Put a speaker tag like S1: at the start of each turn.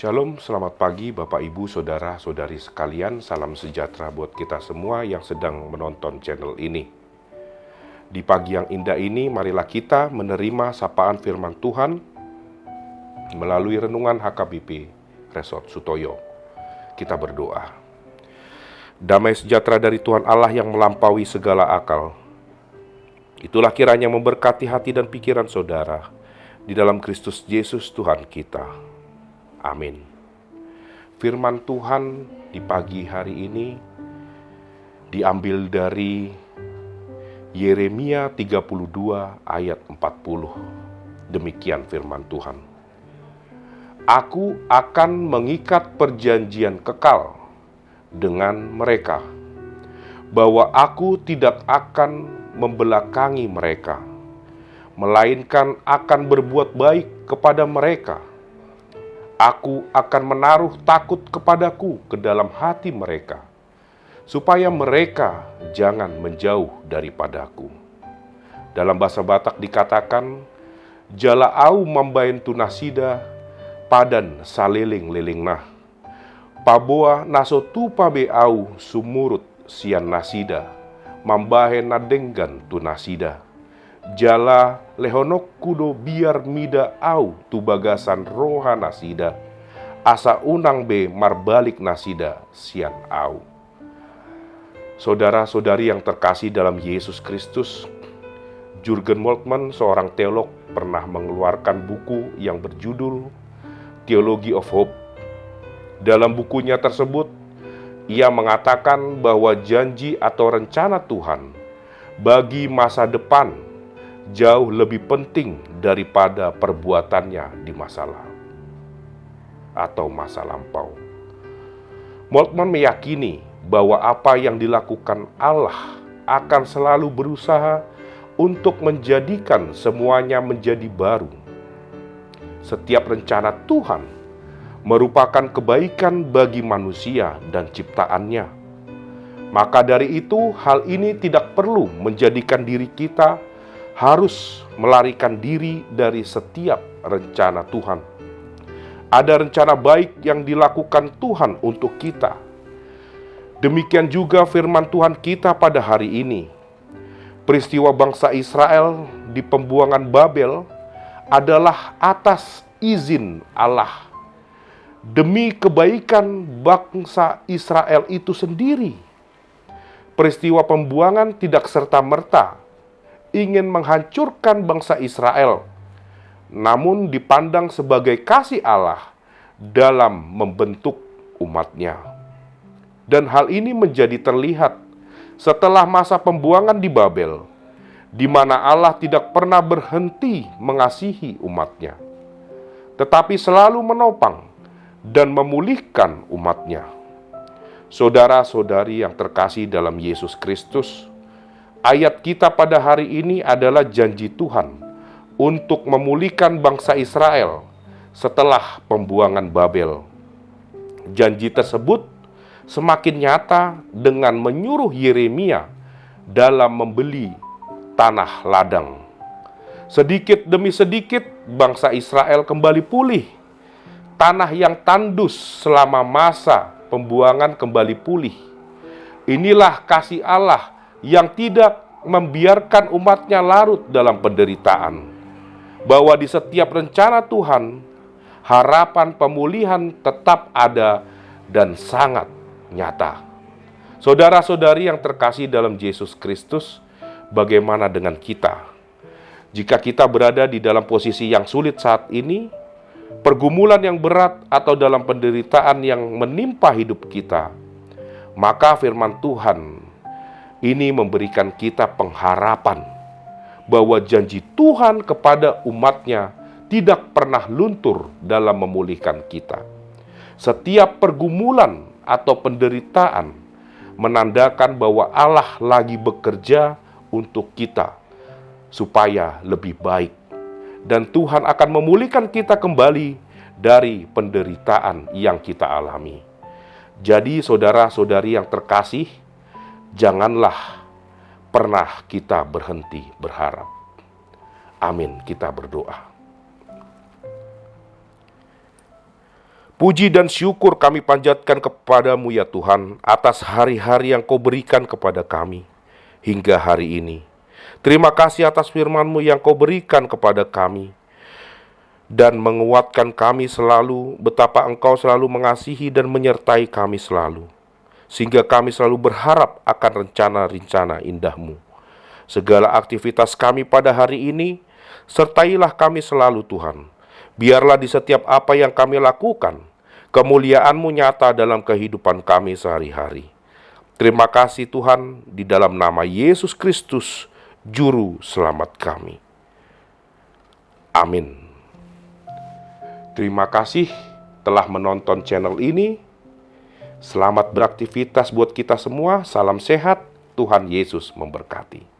S1: Shalom, selamat pagi Bapak Ibu, Saudara, Saudari sekalian. Salam sejahtera buat kita semua yang sedang menonton channel ini. Di pagi yang indah ini, marilah kita menerima sapaan firman Tuhan melalui renungan HKBP Resort Sutoyo. Kita berdoa. Damai sejahtera dari Tuhan Allah yang melampaui segala akal, itulah kiranya memberkati hati dan pikiran saudara di dalam Kristus Yesus Tuhan kita. Amin. Firman Tuhan di pagi hari ini diambil dari Yeremia 32 ayat 40. Demikian firman Tuhan. Aku akan mengikat perjanjian kekal dengan mereka, bahwa aku tidak akan membelakangi mereka, melainkan akan berbuat baik kepada mereka. Aku akan menaruh takut kepadaku ke dalam hati mereka, supaya mereka jangan menjauh daripadaku. Dalam bahasa Batak dikatakan, jala au mambaen tunasida, padan saliling-liling nah. Paboa naso tu pabe au sumurut sian nasida, mambahe nadenggan tunasida. Jala lehonok kudo biar mida au tu bagasan roha nasida, asa unang be marbalik nasida sian au. Saudara-saudari yang terkasih dalam Yesus Kristus, Jurgen Moltmann, seorang teolog, pernah mengeluarkan buku yang berjudul Theology of Hope. Dalam bukunya tersebut, ia mengatakan bahwa janji atau rencana Tuhan bagi masa depan jauh lebih penting daripada perbuatannya di masa lalu atau masa lampau. Moltmann meyakini bahwa apa yang dilakukan Allah akan selalu berusaha untuk menjadikan semuanya menjadi baru. Setiap rencana Tuhan merupakan kebaikan bagi manusia dan ciptaannya. Maka dari itu, hal ini tidak perlu menjadikan diri kita harus melarikan diri dari setiap rencana Tuhan. Ada rencana baik yang dilakukan Tuhan untuk kita. Demikian juga firman Tuhan kita pada hari ini. Peristiwa bangsa Israel di pembuangan Babel adalah atas izin Allah, demi kebaikan bangsa Israel itu sendiri. Peristiwa pembuangan tidak serta-merta ingin menghancurkan bangsa Israel, namun dipandang sebagai kasih Allah dalam membentuk umatnya. Dan hal ini menjadi terlihat setelah masa pembuangan di Babel, di mana Allah tidak pernah berhenti mengasihi umatnya, tetapi selalu menopang dan memulihkan umatnya. Saudara-saudari yang terkasih dalam Yesus Kristus, ayat kita pada hari ini adalah janji Tuhan untuk memulihkan bangsa Israel setelah pembuangan Babel. Janji tersebut semakin nyata dengan menyuruh Yeremia dalam membeli tanah ladang. Sedikit demi sedikit bangsa Israel kembali pulih. Tanah yang tandus selama masa pembuangan kembali pulih. Inilah kasih Allah yang tidak membiarkan umatnya larut dalam penderitaan. Bahwa di setiap rencana Tuhan, harapan pemulihan tetap ada dan sangat nyata. Saudara-saudari yang terkasih dalam Yesus Kristus, bagaimana dengan kita? Jika kita berada di dalam posisi yang sulit saat ini, pergumulan yang berat atau dalam penderitaan yang menimpa hidup kita, maka firman Tuhan ini memberikan kita pengharapan bahwa janji Tuhan kepada umatnya tidak pernah luntur dalam memulihkan kita. Setiap pergumulan atau penderitaan menandakan bahwa Allah lagi bekerja untuk kita supaya lebih baik. Dan Tuhan akan memulihkan kita kembali dari penderitaan yang kita alami. Jadi saudara-saudari yang terkasih, janganlah pernah kita berhenti berharap. Amin, kita berdoa. Puji dan syukur kami panjatkan kepadamu ya Tuhan, atas hari-hari yang Kau berikan kepada kami hingga hari ini. Terima kasih atas firman-Mu yang Kau berikan kepada kami, dan menguatkan kami selalu, betapa Engkau selalu mengasihi dan menyertai kami selalu, sehingga kami selalu berharap akan rencana-rencana indah-Mu. Segala aktivitas kami pada hari ini, sertailah kami selalu Tuhan. Biarlah di setiap apa yang kami lakukan, kemuliaan-Mu nyata dalam kehidupan kami sehari-hari. Terima kasih Tuhan, di dalam nama Yesus Kristus, Juru Selamat kami. Amin. Terima kasih telah menonton channel ini. Selamat beraktivitas buat kita semua. Salam sehat, Tuhan Yesus memberkati.